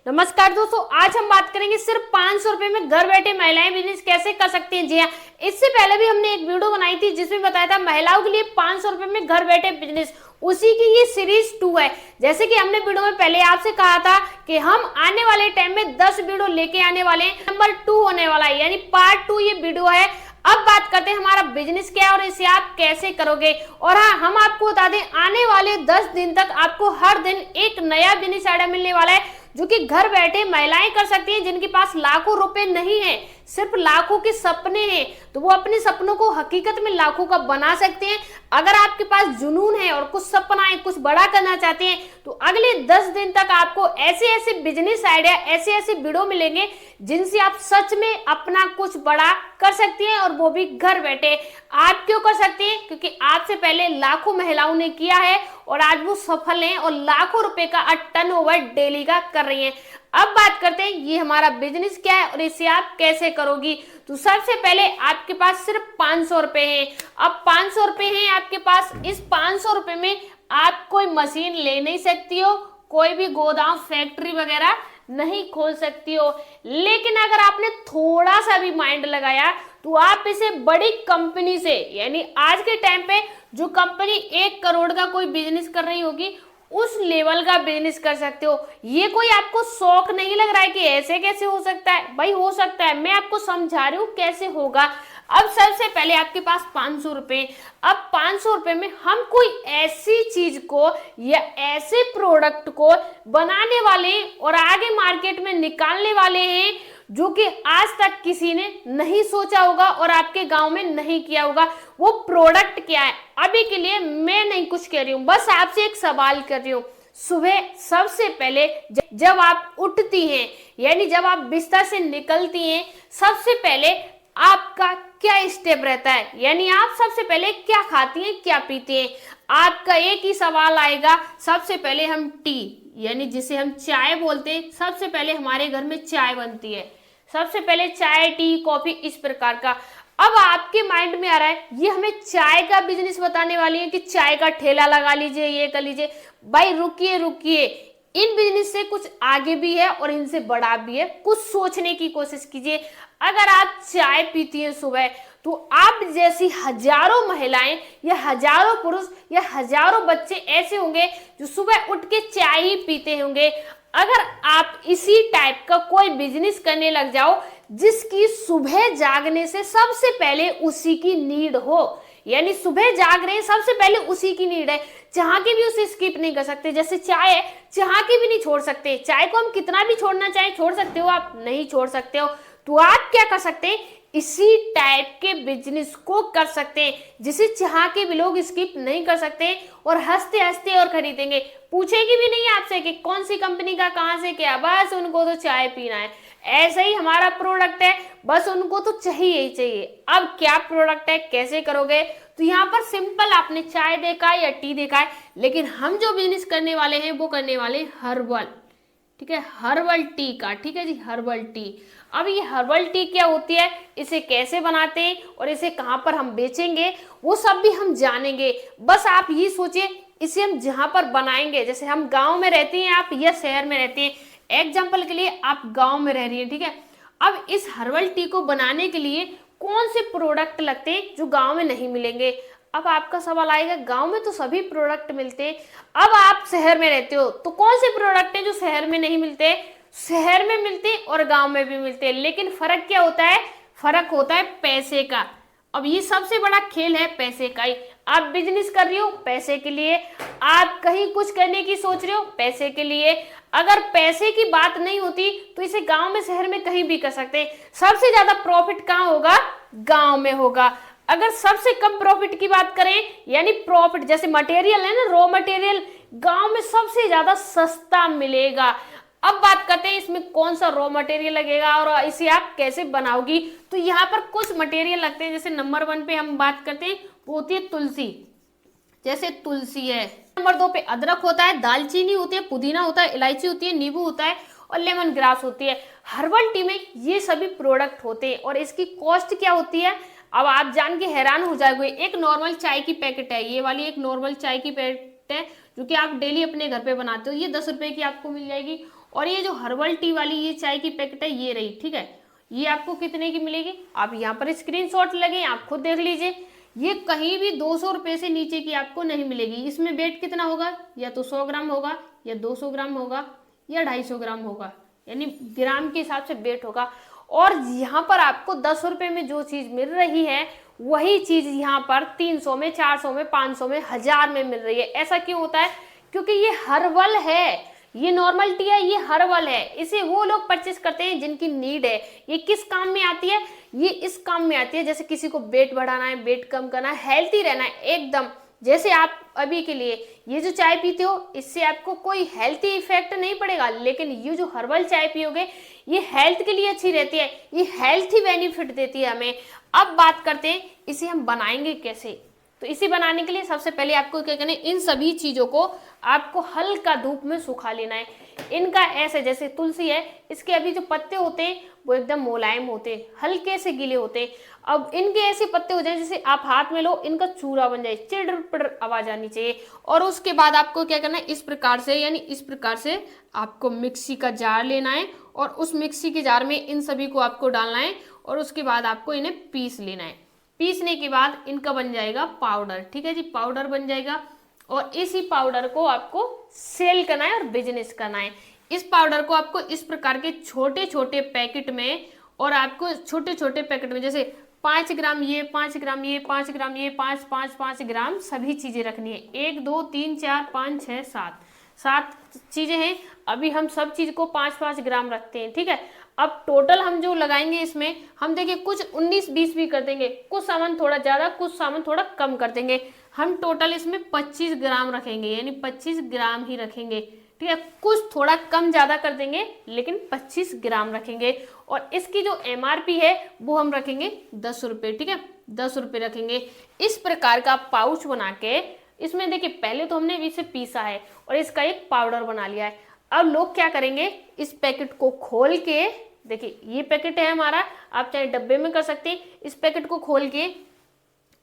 नमस्कार दोस्तों, आज हम बात करेंगे सिर्फ 500 रुपए में घर बैठे महिलाएं बिजनेस कैसे कर सकती हैं। जी हाँ, इससे पहले भी हमने एक वीडियो बनाई थी जिसमें बताया था महिलाओं के लिए 500 रुपए में घर बैठे बिजनेस। उसी की ये सीरीज 2 है। जैसे कि हमने वीडियो में पहले आपसे कहा था कि हम आने वाले टाइम में 10 वीडियो लेके आने वाले हैं, नंबर 2 होने वाला है, यानी पार्ट 2 ये वीडियो है। अब बात करते हैं हमारा बिजनेस क्या है और इसे आप कैसे करोगे। और हाँ, हम आपको बता दें आने वाले 10 दिन तक आपको हर दिन एक नया बिजनेस आइडिया मिलने वाला है जो कि घर बैठे महिलाएं कर सकती हैं, जिनके पास लाखों रुपए नहीं है, सिर्फ लाखों के सपने हैं, तो वो अपने सपनों को हकीकत में लाखों का बना सकते हैं। अगर आपके पास जुनून है और कुछ सपना है, कुछ बड़ा करना चाहते हैं, तो अगले 10 दिन तक आपको ऐसे ऐसे बिजनेस आइडिया, ऐसे ऐसे वीडियो मिलेंगे जिनसे आप सच में अपना कुछ बड़ा कर सकती हैं, और वो भी घर बैठे। आप क्यों कर सकती हैं? क्योंकि आपसे पहले लाखों महिलाओं ने किया है और आज वो सफल हैं और लाखों रुपए का टर्नओवर डेली का कर रही हैं। अब बात करते हैं ये हमारा बिजनेस क्या है और इसे आप कैसे करोगी। तो सबसे पहले आपके पास सिर्फ 500 रुपए हैं। अब 500 रुपए हैं आपके पास, इस 500 रुपए में आप कोई मशीन ले नहीं सकती हो, कोई भी गोदाम फैक्ट्री वगैरह नहीं खोल सकती हो, लेकिन अगर आपने थोड़ा सा भी माइंड लगाया तो आप इसे बड़ी कंपनी से, यानी आज के टाइम पे जो कंपनी 1 करोड़ का कोई बिजनेस कर रही होगी उस लेवल का बिजनेस कर सकते हो। ये कोई आपको शौक नहीं लग रहा है कि ऐसे कैसे हो सकता है? भाई हो सकता है, मैं आपको समझा रही हूँ कैसे होगा। अब सबसे पहले आपके पास 500 रुपए। अब 500 रुपए में हम कोई ऐसी चीज को या ऐसे प्रोडक्ट को बनाने वाले हैं और आगे मार्केट में निकालने वाले हैं जो कि आज तक किसी ने नहीं सोचा होगा और आपके गांव में नहीं किया होगा। वो प्रोडक्ट क्या है? अभी के लिए मैं नहीं कुछ कह रही हूं, बस आपसे एक सवाल कर रही हूं। सुबह सबसे पहले जब आप उठती हैं, यानी जब आप बिस्तर से निकलती हैं, सबसे पहले आपका क्या स्टेप रहता है? यानी आप सबसे पहले क्या खाती हैं, क्या पीती हैं? आपका एक ही सवाल आएगा, सबसे पहले हम टी, यानी जिसे हम चाय बोलते हैं, सबसे पहले हमारे घर में चाय बनती है। सबसे पहले चाय, टी, कॉफी, इस प्रकार का। अब आपके माइंड में आ रहा है ये हमें चाय का बिजनेस बताने वाली है कि चाय का ठेला लगा लीजिए, ये कर लीजिए। भाई रुकिए रुकिए, इन बिजनेस से कुछ आगे भी है और इनसे बड़ा भी है, कुछ सोचने की कोशिश कीजिए। अगर आप चाय पीती हैं सुबह, तो आप जैसी हजारों महिलाएं या हजारों पुरुष या हजारों बच्चे ऐसे होंगे जो सुबह उठ के चाय ही पीते होंगे। अगर आप इसी टाइप का कोई बिजनेस करने लग जाओ जिसकी सुबह जागने से सबसे पहले उसी की नीड हो, यानी सुबह जाग रहे हैं सबसे पहले उसी की नीड है, चाह के भी उसे स्किप नहीं कर सकते। जैसे चाय है, चाह के भी नहीं छोड़ सकते। चाय को हम कितना भी छोड़ना चाहें छोड़ सकते हो आप? नहीं छोड़ सकते हो। तो आप क्या कर सकते हैं? इसी टाइप के बिजनेस को कर सकते हैं जिसे चाह के भी लोग स्किप नहीं कर सकते और हंसते हंसते और खरीदेंगे। पूछेगी भी नहीं आपसे कि कौन सी कंपनी का, कहां से क्या, बस उनको तो चाय पीना है। ऐसा ही हमारा प्रोडक्ट है, बस उनको तो चाहिए ही चाहिए। अब क्या प्रोडक्ट है, कैसे करोगे? तो यहाँ पर सिंपल आपने चाय देखा है या टी देखा है, लेकिन हम जो बिजनेस करने वाले हैं वो करने वाले हर्बल, ठीक है, हर्बल टी का। ठीक है जी, हर्बल टी। अब ये हर्बल टी क्या होती है, इसे कैसे बनाते हैं और इसे कहां पर हम बेचेंगे, वो सब भी हम जानेंगे। बस आप ये सोचिए, इसे हम जहां पर बनाएंगे, जैसे हम गांव में रहती हैं आप या शहर में रहती हैं, एग्जाम्पल के लिए आप गांव में रह रही हैं, ठीक है। अब इस हर्बल टी को बनाने के लिए कौन से प्रोडक्ट लगते हैं जो गांव में नहीं मिलेंगे? अब आपका सवाल आएगा, गांव में तो सभी प्रोडक्ट मिलते हैं। अब आप शहर में रहते हो तो कौन से प्रोडक्ट हैं जो शहर में नहीं मिलते? शहर में मिलते हैं और गांव में भी मिलते हैं, लेकिन फर्क क्या होता है? फर्क होता है पैसे का। अब ये सबसे बड़ा खेल है पैसे का ही। आप बिजनेस कर रही हो पैसे के लिए, आप कहीं कुछ करने की सोच रहे हो पैसे के लिए। अगर पैसे की बात नहीं होती तो इसे गांव में शहर में कहीं भी कर सकते हैं। सबसे ज्यादा प्रॉफिट कहाँ होगा? गांव में होगा। अगर सबसे कम प्रॉफिट की बात करें, यानी प्रॉफिट जैसे मटेरियल है ना, रॉ मटेरियल, गांव में सबसे ज्यादा सस्ता मिलेगा। अब बात करते हैं इसमें कौन सा रॉ मटेरियल लगेगा और इसे आप कैसे बनाओगी। तो यहाँ पर कुछ मटेरियल लगते हैं, जैसे नंबर 1 पे हम बात करते हैं वो होती है तुलसी, जैसे तुलसी है। नंबर 2 पे अदरक होता है, दालचीनी होती है, पुदीना होता है, इलायची होती है, नींबू होता है और लेमन ग्रास होती है। हर्बल टी में ये सभी प्रोडक्ट होते हैं और इसकी कॉस्ट क्या होती है? अब आप जान के हैरान हो जाओगे। एक नॉर्मल चाय की पैकेट है, ये वाली एक नॉर्मल चाय की पैकेट है जो कि आप डेली अपने घर पे बनाते हो, ये 10 रुपए की आपको मिल जाएगी। और ये जो हर्बल टी वाली ये चाय की पैकेट है ये रही, ठीक है, ये आपको कितने की मिलेगी, आप यहाँ पर स्क्रीनशॉट लगे, आप खुद देख लीजिए। ये कहीं भी 200 रुपये से नीचे की आपको नहीं मिलेगी। इसमें वेट कितना होगा, या तो 100 ग्राम होगा, या 200 ग्राम होगा, या 250 ग्राम होगा, यानी ग्राम के हिसाब से वेट होगा। और यहाँ पर आपको 10 रुपये में जो चीज मिल रही है वही चीज यहाँ पर 300 में, 400 में, 500 में, 1000 में मिल रही है। ऐसा क्यों होता है, क्योंकि ये हर्बल है, ये नॉर्मल टी है, ये हर्बल है। इसे वो लोग परचेस करते हैं जिनकी नीड है। ये किस काम में आती है, ये इस काम में आती है जैसे किसी को वेट बढ़ाना है, वेट कम करना है, हेल्थी रहना है एकदम। जैसे आप अभी के लिए ये जो चाय पीते हो इससे आपको कोई हेल्थी इफेक्ट नहीं पड़ेगा, लेकिन ये जो हर्बल चाय पियोगे ये हेल्थ के लिए अच्छी रहती है, ये हेल्थी बेनिफिट देती है हमें। अब बात करते हैं इसे हम बनाएंगे कैसे। तो इसे बनाने के लिए सबसे पहले आपको क्या करना है, इन सभी चीजों को आपको हल्का धूप में सुखा लेना है। इनका ऐसे, जैसे तुलसी है, इसके अभी जो पत्ते होते हैं वो एकदम मुलायम होते हैं, हल्के से गीले होते हैं। अब इनके ऐसे पत्ते हो जाए जैसे आप हाथ में लो, इनका चूरा बन जाए, चिड़ पिड़ आवाज आनी चाहिए। और उसके बाद आपको क्या करना है, इस प्रकार से, यानी इस प्रकार से आपको मिक्सी का जार लेना है और उस मिक्सी के जार में इन सभी को आपको डालना है और उसके बाद आपको इन्हें पीस लेना है। पीसने के बाद इनका बन जाएगा पाउडर, ठीक है जी, पाउडर बन जाएगा। और इसी पाउडर को आपको सेल करना है और बिजनेस करना है। इस पाउडर को आपको इस प्रकार के छोटे छोटे पैकेट में, और आपको छोटे छोटे पैकेट में जैसे 5 ग्राम ये, 5 ग्राम ये, 5 ग्राम ये, 5 ग्राम सभी चीजें रखनी है। 1 2 3 4 5 6 7 चीजें हैं। अभी हम सब चीज को 5 ग्राम रखते हैं, ठीक है। अब टोटल हम जो लगाएंगे इसमें, हम देखिए कुछ 19-20 भी कर देंगे, कुछ सामान थोड़ा ज्यादा, कुछ सामान थोड़ा कम कर देंगे। हम टोटल इसमें 25 ग्राम रखेंगे, यानी 25 ग्राम ही रखेंगे, ठीक है। कुछ थोड़ा कम ज्यादा कर देंगे लेकिन 25 ग्राम रखेंगे। और इसकी जो MRP है वो हम रखेंगे 10 रुपये, ठीक है, 10 रुपये रखेंगे। इस प्रकार का पाउच बना के इसमें देखिए, पहले तो हमने इसे पीसा है और इसका एक पाउडर बना लिया है। अब लोग क्या करेंगे, इस पैकेट को खोल के, देखिए ये पैकेट है हमारा, आप चाहे डब्बे में कर सकते हैं। इस पैकेट को खोल के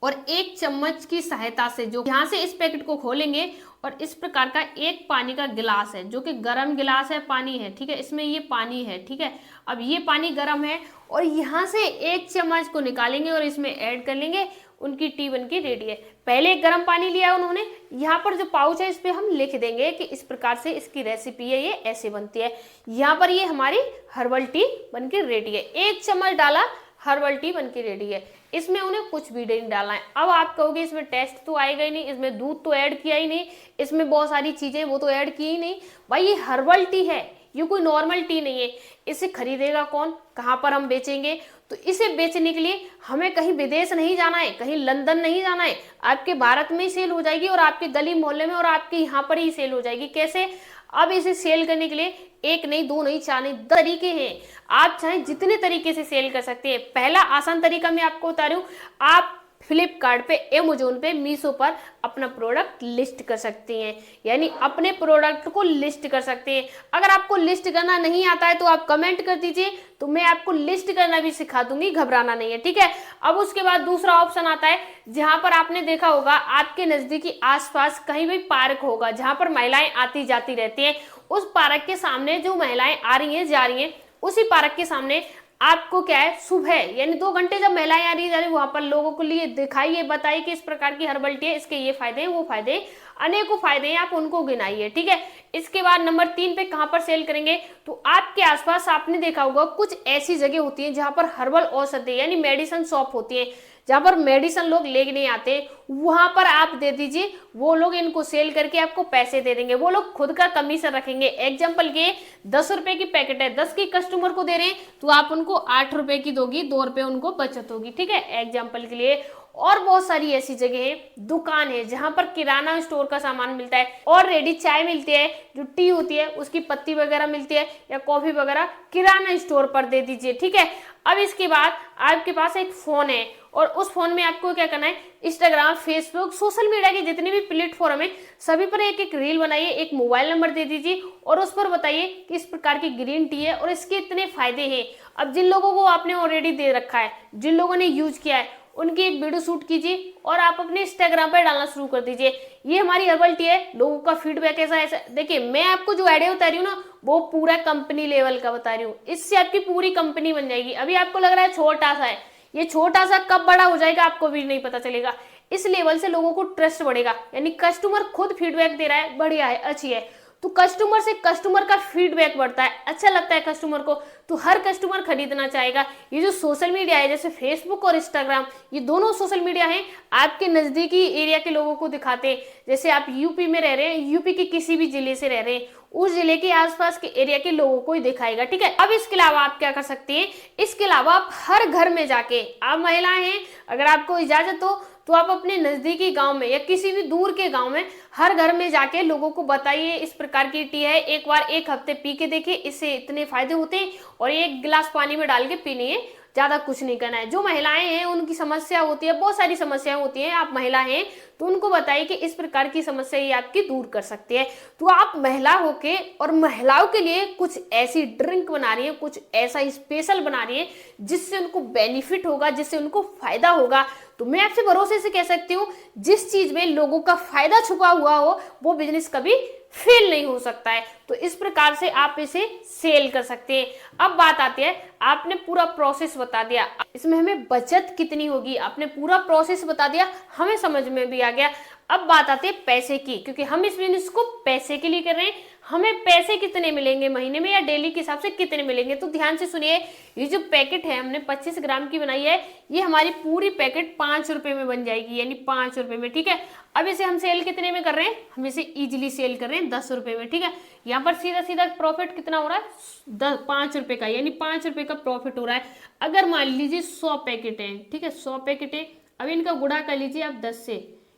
और 1 चम्मच की सहायता से, जो यहाँ से इस पैकेट को खोलेंगे और इस प्रकार का एक पानी का गिलास है, जो कि गर्म गिलास है, पानी है, ठीक है, इसमें ये पानी है, ठीक है। अब ये पानी गर्म है और यहाँ से 1 चम्मच को निकालेंगे और इसमें ऐड कर लेंगे, उनकी टी बन के रेडी है। पहले गर्म पानी लिया उन्होंने, यहाँ पर जो पाउच है इस पे हम लिख देंगे कि इस प्रकार से इसकी रेसिपी है, ये ऐसे बनती है। यहाँ पर ये हमारी हर्बल टी बन के रेडी है। 1 चम्मच डाला, हर्बल टी बन के रेडी है। इसमें उन्हें कुछ भी नहीं डालना है। अब आप कहोगे इसमें टेस्ट तो आएगा ही नहीं, इसमें दूध तो ऐड किया ही नहीं, इसमें बहुत सारी चीजें वो तो ऐड की ही नहीं। भाई ये हर्बल टी है, ये कोई नॉर्मल टी नहीं है। इसे खरीदेगा कौन, कहाँ पर हम बेचेंगे? तो इसे बेचने के लिए हमें कहीं विदेश नहीं जाना है, कहीं लंदन नहीं जाना है, आपके भारत में ही सेल हो जाएगी और आपके गली मोहल्ले में और आपके यहाँ पर ही सेल हो जाएगी। कैसे? अब इसे सेल करने के लिए 1 नहीं, 2 नहीं, 4 नहीं, 10 तरीके हैं। आप चाहे जितने तरीके से सेल कर सकते हैं। पहला आसान तरीका मैं आपको बता रही हूँ, आप फ्लिपकार्ट पे, अमेजोन पे, मीशो पर अपना प्रोडक्ट लिस्ट कर सकते हैं, यानी अपने प्रोडक्ट को लिस्ट कर सकते हैं। अगर आपको लिस्ट करना नहीं आता है तो आप कमेंट कर दीजिए, तो मैं आपको लिस्ट करना भी सिखा दूंगी, घबराना नहीं है, ठीक है। अब उसके बाद दूसरा ऑप्शन आता है, जहां पर आपने देखा होगा आपके नजदीकी आसपास कहीं भी पार्क होगा जहां पर महिलाएं आती जाती रहती हैं। उस पार्क के सामने जो महिलाएं आ रही हैं, जा रही हैं, उसी पार्क के सामने आपको क्या है, सुबह यानी 2 घंटे जब महिलाएं आ रही है, वहां पर लोगों को लिए दिखाइए, बताइए कि इस प्रकार की हर्बल टी है, इसके ये फायदे हैं, वो फायदे, अनेकों फायदे हैं, आप उनको गिनाइए, ठीक है। इसके बाद नंबर 3 पे कहां पर सेल करेंगे, तो आपके आसपास आपने देखा होगा कुछ ऐसी जगह होती है जहां पर हर्बल औषधि यानी मेडिसिन शॉप होती है, जहां पर मेडिसिन लोग लेके नहीं आते, वहां पर आप दे दीजिए, वो लोग इनको सेल करके आपको पैसे दे देंगे। वो लोग खुद का कमीशन रखेंगे। एग्जाम्पल के 10 रुपए की पैकेट है, 10 की कस्टमर को दे रहे हैं तो आप उनको 8 रुपए की दोगी, 2 रुपए उनको बचत होगी, ठीक है, एग्जाम्पल के लिए। और बहुत सारी ऐसी जगह है, दुकान है जहां पर किराना स्टोर का सामान मिलता है और रेडी चाय मिलती है, जो टी होती है उसकी पत्ती वगैरह मिलती है या कॉफी वगैरह, किराना स्टोर पर दे दीजिए, ठीक है। अब इसके बाद आपके पास एक फोन है और उस फोन में आपको क्या करना है, इंस्टाग्राम, फेसबुक, सोशल मीडिया के जितने भी प्लेटफॉर्म है सभी पर एक एक रील बनाइए, एक मोबाइल नंबर दे दीजिए और उस पर बताइए कि इस प्रकार की ग्रीन टी है और इसके इतने फायदे हैं। अब जिन लोगों को आपने ऑलरेडी दे रखा है, जिन लोगों ने यूज किया है, उनकी एक वीडियो शूट कीजिए और आप अपने इंस्टाग्राम पर डालना शुरू कर दीजिए। ये हमारी हर्बल टी है। लोगों का फीडबैक ऐसा देखिए, मैं आपको जो आइडिया बता रही हूँ ना, वो पूरा कंपनी लेवल का बता रही हूँ। इससे आपकी पूरी कंपनी बन जाएगी। अभी आपको लग रहा है छोटा सा है, ये छोटा सा कब बड़ा हो जाएगा आपको भी नहीं पता चलेगा। इस लेवल से लोगों को ट्रस्ट बढ़ेगा, यानी कस्टमर खुद फीडबैक दे रहा है, बढ़िया है, अच्छी है, तो कस्टमर से कस्टमर का फीडबैक बढ़ता है, अच्छा लगता है कस्टमर को, तो हर कस्टमर खरीदना चाहेगा। ये जो सोशल मीडिया है, जैसे फेसबुक और इंस्टाग्राम, ये दोनों सोशल मीडिया हैं, आपके नजदीकी एरिया के लोगों को दिखाते हैं। जैसे आप यूपी में रह रहे हैं, यूपी के किसी भी जिले से रह रहे हैं, उस जिले के आसपास के एरिया के लोगों को ही दिखाएगा, ठीक है। अब इसके अलावा आप क्या कर सकते हैं, इसके अलावा आप हर घर में जाके, आप महिलाएं हैं, अगर आपको इजाजत हो तो आप अपने नजदीकी गांव में या किसी भी दूर के गांव में हर घर में जाके लोगों को बताइए इस प्रकार की टी है, एक बार एक हफ्ते पी के देखिए, इससे इतने फायदे होते हैं, और एक गिलास पानी में डाल के पीनी है, ज्यादा कुछ नहीं करना है। जो महिलाएं हैं उनकी समस्या होती है, बहुत सारी समस्याएं होती हैं, आप महिला हैं तो उनको बताइए कि इस प्रकार की समस्या ये आपकी दूर कर सकती है। तो आप महिला होके और महिलाओं के लिए कुछ ऐसी ड्रिंक बना रही है, कुछ ऐसा स्पेशल बना रही है जिससे उनको बेनिफिट होगा, जिससे उनको फायदा होगा। तो मैं आपसे भरोसे से कह सकती हूँ, जिस चीज में लोगों का फायदा छुपा हुआ हो वो बिजनेस कभी फेल नहीं हो सकता है। तो इस प्रकार से आप इसे सेल कर सकते हैं। अब बात आती है, आपने पूरा प्रोसेस बता दिया, इसमें हमें बचत कितनी होगी, आपने पूरा प्रोसेस बता दिया, हमें समझ में भी आ गया। अब बात आती है पैसे की, क्योंकि हम इस बिजनेस को पैसे के लिए कर रहे हैं। हमें पैसे कितने मिलेंगे महीने में या डेली के हिसाब से कितने मिलेंगे, तो ध्यान से सुनिए। ये जो पैकेट है हमने 25 ग्राम की बनाई है, ये हमारी पूरी पैकेट 5 रुपए में बन जाएगी, यानी 5 रुपए में, ठीक है। अब इसे हम सेल कितने में कर रहे हैं, हम इसे इजीली सेल कर रहे हैं 10 रुपए में, ठीक है। यहाँ पर सीधा सीधा प्रॉफिट कितना हो रहा है, 5 रुपए का, यानी 5 रुपए का प्रॉफिट हो रहा है। अगर मान लीजिए 100 पैकेट है, ठीक है, 100 पैकेट है, अब इनका गुणा कर लीजिए आप 10 से,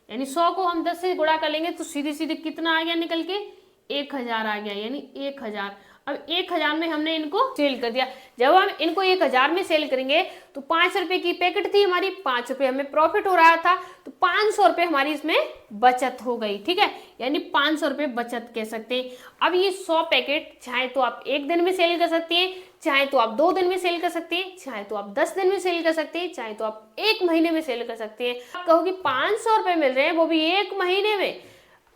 यानी 100 को हम 10 से गुणा कर लेंगे तो सीधे सीधे कितना आ गया निकल के, 1000 आ गया, यानी 1000। अब 1000 में हमने इनको सेल कर दिया। जब हम इनको 1000 में सेल करेंगे तो 5 रुपए की पैकेट थी हमारी, 5 रुपए हमें प्रॉफिट हो रहा था, तो 500 रुपए हमारी इसमें बचत हो गई, ठीक है, यानी 500 रुपए बचत कह सकते हैं। अब ये 100 पैकेट चाहे तो आप एक दिन में सेल कर सकते हैं, चाहे तो आप 2 दिन में सेल कर सकते हैं, चाहे तो आप 10 दिन में सेल कर सकते हैं, चाहे तो आप 1 महीने में सेल कर सकते हैं। आप कहोगे 500 रुपए मिल रहे हैं, वो भी 1 महीने में,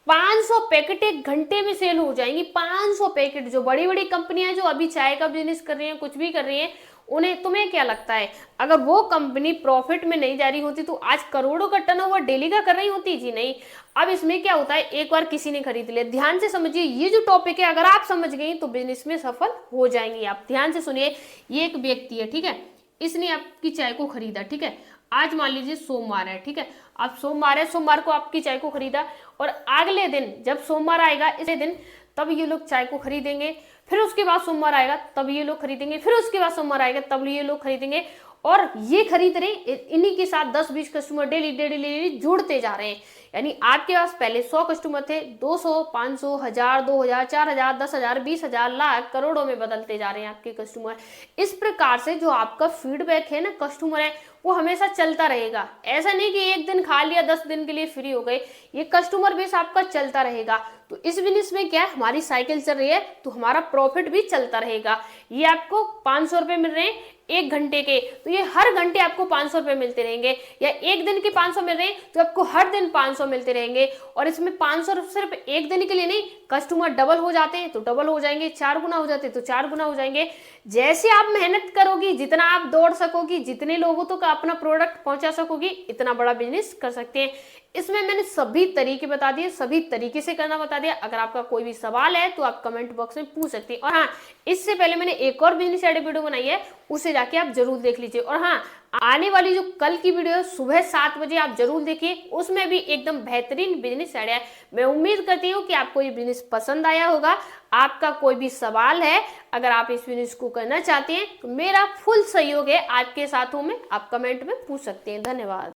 500 पैकेट 1 घंटे में सेल हो जाएंगी। 500 पैकेट, जो बड़ी बड़ी कंपनियां जो अभी चाय का बिजनेस कर रही हैं, कुछ भी कर रही हैं, उन्हें, तुम्हें क्या लगता है अगर वो कंपनी प्रॉफिट में नहीं जा रही होती तो आज करोड़ों का टर्नओवर डेली का कर रही होती? जी नहीं। अब इसमें क्या होता है, एक बार किसी ने खरीद लिया, ध्यान से समझिए, ये जो टॉपिक है अगर आप समझ गई तो बिजनेस में सफल हो जाएंगी आप। ध्यान से सुनिए, ये एक व्यक्ति है, ठीक है, इसने आपकी चाय को खरीदा, ठीक है, आज मान लीजिए सोमवार है, ठीक है, आप सोमवार है, सोमवार को आपकी चाय को खरीदा, और अगले दिन जब सोमवार आएगा इसी दिन तब ये लोग चाय को खरीदेंगे, फिर उसके बाद सोमवार आएगा तब ये लोग खरीदेंगे, फिर उसके बाद सोमवार आएगा तब ये लोग खरीदेंगे, और ये खरीद रहे, इन्हीं के साथ 10-20 कस्टमर डेली डेली डेली जुड़ते जा रहे हैं। यानी आपके पास पहले 100 कस्टमर थे, 200, 500, 1000, 2000, 4000, 10,000, 20,000, लाख, करोड़ों में बदलते जा रहे हैं आपके कस्टमर। इस प्रकार से जो आपका फीडबैक है ना, कस्टमर है, वो हमेशा चलता रहेगा। ऐसा नहीं कि एक दिन खा लिया 10 दिन के लिए फ्री हो गए, ये कस्टमर बेस आपका चलता रहेगा। तो इस बिजनेस में क्या है, हमारी साइकिल चल रही है तो हमारा प्रॉफिट भी चलता रहेगा। ये आपको 500 रुपए मिल रहे हैं 1 घंटे के, तो ये हर घंटे आपको 500 रुपए मिलते रहेंगे, या एक दिन के 500 मिल रहे हैं तो आपको हर दिन 500 मिलते रहेंगे। और इसमें 500 सिर्फ एक दिन के लिए नहीं, कस्टमर डबल हो जाते हैं तो डबल हो जाएंगे, 4 गुना हो जाते हैं तो 4 गुना हो जाएंगे। जैसे आप मेहनत करोगी, जितना आप दौड़ सकोगी, जितने लोगों तक अपना प्रोडक्ट पहुंचा सकोगी, इतना बड़ा बिजनेस कर सकते हैं। इसमें मैंने सभी तरीके बता दिए, सभी तरीके से करना बता दिया। अगर आपका कोई भी सवाल है तो आप कमेंट बॉक्स में पूछ सकते हैं। और हाँ, इससे पहले मैंने एक और बिजनेस आइडिया वीडियो बनाई है, उसे जाके आप जरूर देख लीजिए। और हाँ, आने वाली जो कल की वीडियो है सुबह 7 बजे आप जरूर देखिए, उसमें भी एकदम बेहतरीन बिजनेस आइडिया है। मैं उम्मीद करती हूँ कि आपको ये बिजनेस पसंद आया होगा। आपका कोई भी सवाल है, अगर आप इस बिजनेस को करना चाहते हैं तो मेरा फुल सहयोग है आपके साथ हूं मैं, आप कमेंट में पूछ सकते हैं। धन्यवाद।